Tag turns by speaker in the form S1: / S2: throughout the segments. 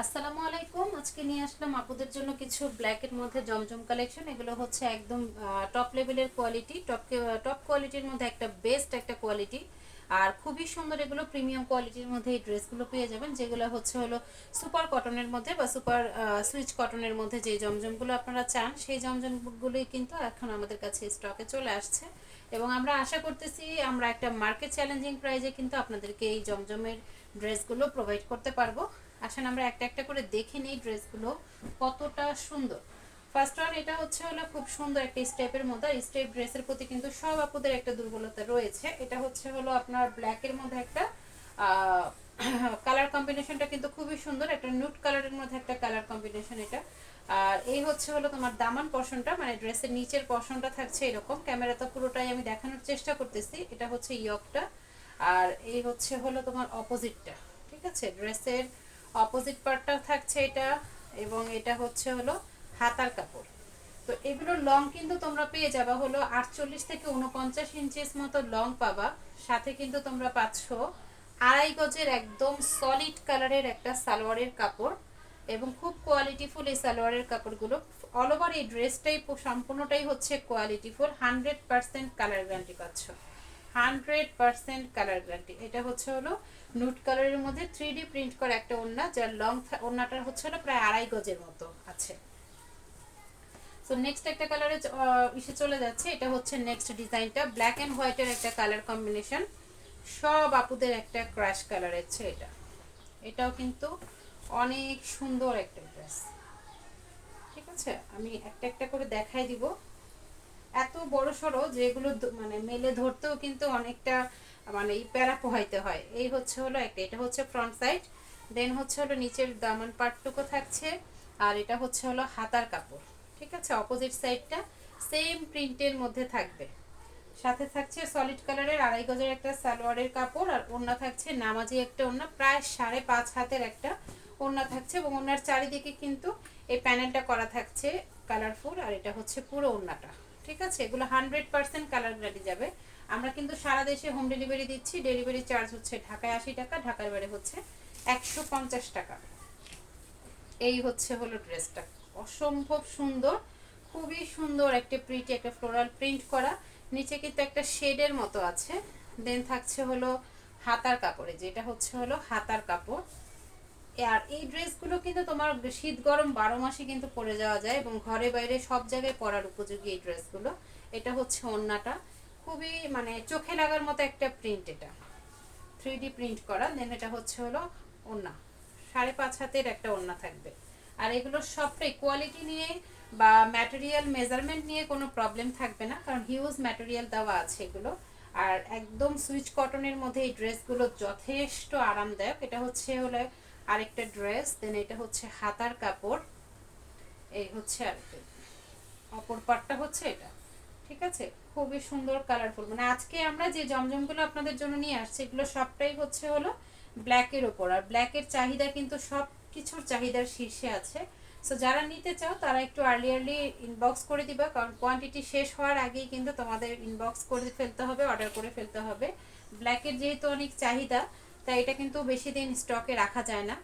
S1: আসসালামু আলাইকুম। আজকে নিয়ে আসলাম আপুদের জন্য কিছু ব্ল্যাকের মধ্যে জমজম কালেকশন। এগুলো হচ্ছে একদম টপ লেভেলের কোয়ালিটি, টপ কোয়ালিটির মধ্যে একটা বেস্ট একটা কোয়ালিটি। আর খুবই সুন্দর, এগুলো প্রিমিয়াম কোয়ালিটির মধ্যে এই ড্রেসগুলো পেয়ে যাবেন, যেগুলো হলো সুপার কটনের মধ্যে বা সুপার সুইচ কটনের মধ্যে যে জমজমগুলো আপনারা চান, সেই জমজমগুলোই কিন্তু এখন আমাদের কাছে স্টকে চলে আসছে। এবং আমরা আশা করতেছি আমরা একটা মার্কেট চ্যালেঞ্জিং প্রাইজে কিন্তু আপনাদেরকে এই জমজমের ড্রেসগুলো প্রোভাইড করতে পারবো। আসেন আমরা একটা একটা করে দেখে নিই ড্রেসগুলো কতটা সুন্দর। ফার্স্ট ওয়ান, এটা হলো খুব সুন্দর একটা স্টেপের মধ্যে। স্টেপ ড্রেসের প্রতি কিন্তু সব আপুদের একটা দুর্বলতা রয়েছে। এটা হলো আপনার ব্ল্যাকের মধ্যে একটা কালার কম্বিনেশনটা কিন্তু খুবই সুন্দর, একটা নুট কালারের মধ্যে একটা কালার কম্বিনেশন এটা। আর এই হলো তোমার দামান পশনটা, মানে ড্রেসের নিচের পশনটা থাকছে এরকম। ক্যামেরাতে পুরোটাই আমি দেখানোর চেষ্টা করতেছি। এটা হচ্ছে ইয়কটা। আর এই হলো তোমার অপোজিটটা। ঠিক আছে, ড্রেসের অপোজিট পার্টটা থাকছে এটা। এবং এটা হলো হাতার কাপড়। তো এগুলোর লং কিন্তু তোমরা পেয়ে যাবা হলো 48 থেকে 49 ইঞ্চিস মতো লং পাবা। সাথে কিন্তু তোমরা পাচ্ছ 2.5 গজের একদম সলিড কালারের একটা সালোয়ারের কাপড়। এবং খুব কোয়ালিটিফুল এই সালোয়ারের কাপড়গুলো। অল ওভার এই ড্রেসটাই সম্পূর্ণটাই হচ্ছে কোয়ালিটিফুল। 100% কালার গ্যারান্টি পাচ্ছ, 100% কালার গ্যারান্টি। এটা হলো নুট কালারের মধ্যে 3D প্রিন্ট করা একটা ওড়না, যার লং ওড়নাটা হলো প্রায় 2.5 গজের মতো আছে। সো নেক্সট একটা কালারে ইসে চলে যাচ্ছে। এটা হচ্ছে নেক্সট ডিজাইনটা, ব্ল্যাক এন্ড হোয়াইটের একটা কালার কম্বিনেশন। সব আপুদের একটা ক্রাশ কালার আছে এটা। এটাও কিন্তু অনেক সুন্দর একটা ড্রেস। ঠিক আছে, আমি একটা একটা করে দেখাই দিব। এত বড় সড়ো যেগুলো মানে মেলে ধরতেও কিন্তু অনেকটা মানে এই প্যারা পোহাইতে হয়। এই হলো একটা, এটা হচ্ছে ফ্রন্ট সাইড। দেন হলো নিচের দামান পার্টটুকু থাকছে। আর এটা হলো হাতার কাপড়। ঠিক আছে, অপোজিট সাইডটা সেম প্রিন্টের মধ্যে থাকবে। সাথে থাকছে সলিড কালারের 2.5 গজের একটা সালোয়ারের কাপড়। আর ওড়না থাকছে নামাজি একটা ওড়না, প্রায় 5.5 হাতের একটা ওড়না থাকছে। এবং ওড়নার চারিদিকে কিন্তু এই প্যানেলটা করা থাকছে কালারফুল। আর এটা হচ্ছে পুরো ওড়নাটা। ঠিক আছে, এগুলো 100% কালার গ্যারান্টি যাবে। আমরা কিন্তু সারা দেশে হোম ডেলিভারি দিচ্ছি। ডেলিভারি চার্জ হচ্ছে ঢাকায় 80 টাকা, ঢাকার বাইরে হচ্ছে 150 টাকা। এই হলো ড্রেসটা, অসম্ভব সুন্দর। খুবই সুন্দর একটা প্রিটি একটা ফ্লোরাল প্রিন্ট করা। নিচে কিন্তু একটা শেডের মতো আছে। দেন থাকছে হলো হাতার কাপড়ে, যেটা হলো হাতার কাপড়। আর এই ড্রেসগুলো কিন্তু তোমার শীত গরম 12 মাসই কিন্তু পরে যাওয়া যায় এবং ঘরে বাইরে সব জায়গায় পরার উপযোগী এই ড্রেসগুলো। এটা হচ্ছে ওড়নাটা, খুবই মানে চোখে লাগার মতো একটা প্রিন্ট এটা, 3D প্রিন্ট করা। দেন এটা হলো ওড়না, 5.5 হাতের একটা ওড়না থাকবে। আর এগুলো সবটাই কোয়ালিটি নিয়ে বা ম্যাটেরিয়াল মেজারমেন্ট নিয়ে কোনো প্রবলেম থাকবে না, কারণ হিউজ ম্যাটেরিয়াল দেওয়া আছে এগুলো। আর একদম সুইচ কটনের মধ্যে এই ড্রেসগুলো যথেষ্ট আরামদায়ক। এটা হলো আরেকটা ড্রেস। দেন এটা হচ্ছে হাতার কাপড়। এই হচ্ছে আরেকটা, অপর পার্টটা হচ্ছে এটা। ঠিক আছে, খুবই সুন্দর কালারফুল। মানে আজকে আমরা যে জমজমগুলো আপনাদের জন্য নিয়ে আসছি, এগুলো সবটাই হলো ব্ল্যাকের ওপর। আর ব্ল্যাকের চাহিদা কিন্তু সব কিছুর চাহিদার শীর্ষে আছে। সো যারা নিতে চাও তারা একটু আর্লি ইনবক্স করে দিবা, কারণ কোয়ান্টিটি শেষ হওয়ার আগেই কিন্তু তোমাদের ইনবক্স করে ফেলতে হবে, অর্ডার করে ফেলতে হবে। ব্ল্যাকের যেহেতু অনেক চাহিদা, তাই এটা কিন্তু বেশি দিন স্টকে রাখা যায় না।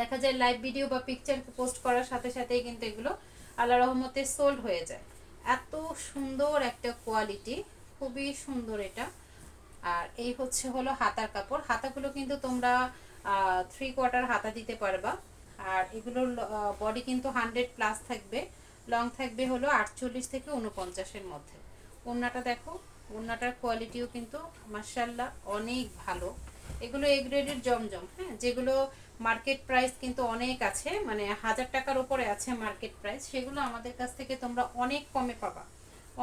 S1: দেখা যায় লাইভ ভিডিও বা পিকচার পোস্ট করার সাথে সাথেই কিন্তু এগুলো আল্লাহ রহমতে সোল্ড হয়ে যায়। এত সুন্দর একটা কোয়ালিটি, খুবই সুন্দর এটা। আর এই হলো হাতার কাপড়। হাতাগুলো কিন্তু তোমরা 3/4 হাতা দিতে পারবা। আর এগুলোর বডি কিন্তু 100+ থাকবে, লং থাকবে হলো 48 থেকে 49-এর মধ্যে। ওড়নাটা দেখো, ওড়নাটার কোয়ালিটিও কিন্তু মাশাআল্লাহ অনেক ভালো। এগুলো এ গ্রেডের জমজম, হ্যাঁ, যেগুলো মার্কেট প্রাইস কিন্তু অনেক আছে, মানে 1000 টাকার উপরে আছে মার্কেট প্রাইস। সেগুলো আমাদের কাছ থেকে তোমরা অনেক কমে পাবা,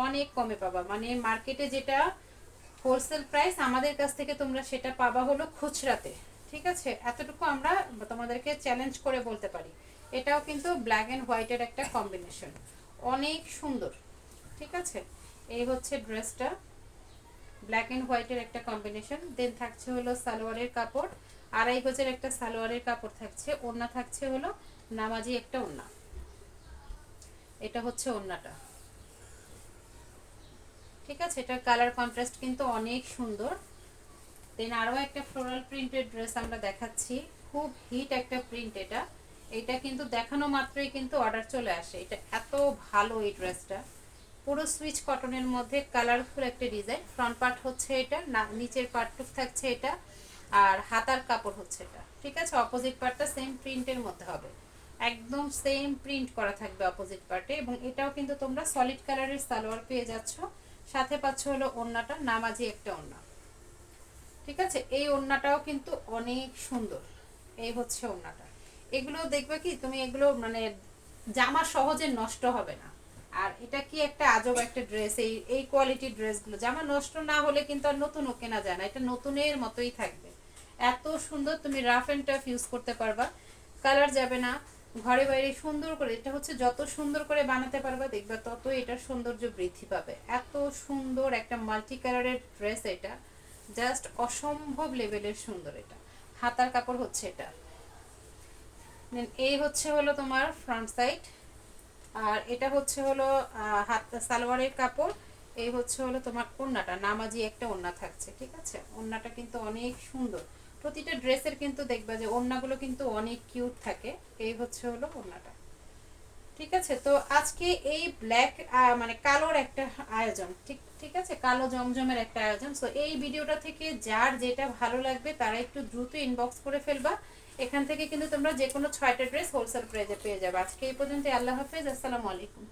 S1: অনেক কমে পাবা। মানে মার্কেটে যেটা হোলসেল প্রাইস, আমাদের কাছ থেকে তোমরা সেটা পাবা হলো খুচরাতে। ঠিক আছে, এতটুকু আমরা তোমাদেরকে চ্যালেঞ্জ করে বলতে পারি। এটাও কিন্তু ব্ল্যাক অ্যান্ড হোয়াইটের একটা কম্বিনেশন, অনেক সুন্দর। ঠিক আছে, এই হচ্ছে ড্রেসটা, ব্ল্যাক অ্যান্ড হোয়াইটের একটা কম্বিনেশন। দেন থাকছে হলো সালোয়ারের কাপড়, 2.5 গজের একটা সালোয়ারের কাপড় থাকছে। ওড়না থাকছে হলো নামাজি একটা ওড়না। এটা হচ্ছে ওড়নাটা। ঠিক আছে, এটার কালার কন্ট্রাস্ট কিন্তু অনেক সুন্দর। দেন আরও একটা ফ্লোরাল প্রিন্টেড ড্রেস আমরা দেখাচ্ছি, খুব হিট একটা প্রিন্ট এটা। এটা কিন্তু দেখানো মাত্রই কিন্তু অর্ডার চলে আসে। এটা এত ভালো এই ড্রেসটা, পুরো সুইচ কটনের মধ্যে কালারফুল একটা ডিজাইন। ফ্রন্ট পার্ট হচ্ছে এটা, নিচের পার্টটুক থাকছে এটা, আর হাতার কাপড় হচ্ছে এটা। ঠিক আছে, অপোজিট পার্টটা সেম প্রিন্টের মধ্যে হবে, একদম সেম প্রিন্ট করা থাকবে অপোজিট পার্টে। এবং এটাও কিন্তু তোমরা সলিড কালারের সালোয়ার পেয়ে যাচ্ছ, সাথে পাচ্ছ হলো ওড়নাটা, নামাজি একটা ওড়না। ঠিক আছে, এই ওড়নাটাও কিন্তু অনেক সুন্দর। এই হচ্ছে ওড়নাটা। এগুলো দেখবে কি তুমি, এগুলো মানে জামা সহজে নষ্ট হবে না। আর এটা কি একটা আজব একটা ড্রেস, এই এই কোয়ালিটির ড্রেসগুলো জামা নষ্ট না হলে কিন্তু আর নতুনও কেনা যায় না, এটা নতুনের মতোই থাকবে। এত সুন্দর, তুমি রাফ এন্ড টাফ ইউজ করতে পারবা, কালার যাবে না, ঘরে বাইরে সুন্দর করে। এটা হচ্ছে যত সুন্দর করে বানাতে পারবা দেখবা তত এটার সৌন্দর্য বৃদ্ধি পাবে। এত সুন্দর একটা মাল্টি কালারের ড্রেস এটা, জাস্ট অসম্ভব লেভেলের সুন্দর। এটা হাতার কাপড় হচ্ছে এটা। এই হচ্ছে হলো তোমার ফ্রন্ট সাইড, আর এটা হচ্ছে হলো হাত সালোয়ারের কাপড়। এই হচ্ছে হলো তোমার ওড়নাটা, নামাজি একটা ওড়না থাকছে। ঠিক আছে, ওড়নাটা কিন্তু অনেক সুন্দর। প্রতিটা ড্রেসের কিন্তু দেখবা যে ওড়নাগুলো কিন্তু অনেক কিউট থাকে। এই হচ্ছে হলো ওড়নাটা। ঠিক আছে, তো আজকে এই ব্ল্যাক মানে কালোর একটা আয়োজন, ঠিক ঠিক আছে, কালো জমজমের একটা আয়োজন। সো এই ভিডিওটা থেকে যার যেটা ভালো লাগবে তারা একটু দ্রুত ইনবক্স করে ফেলবা। এখান থেকে কিন্তু তোমরা যে কোনো 6টা ড্রেস হোলসেল প্রাইসে পেয়ে যাবে। আজকে এই পর্যন্ত, আল্লাহ হাফেজ, আসসালামু আলাইকুম।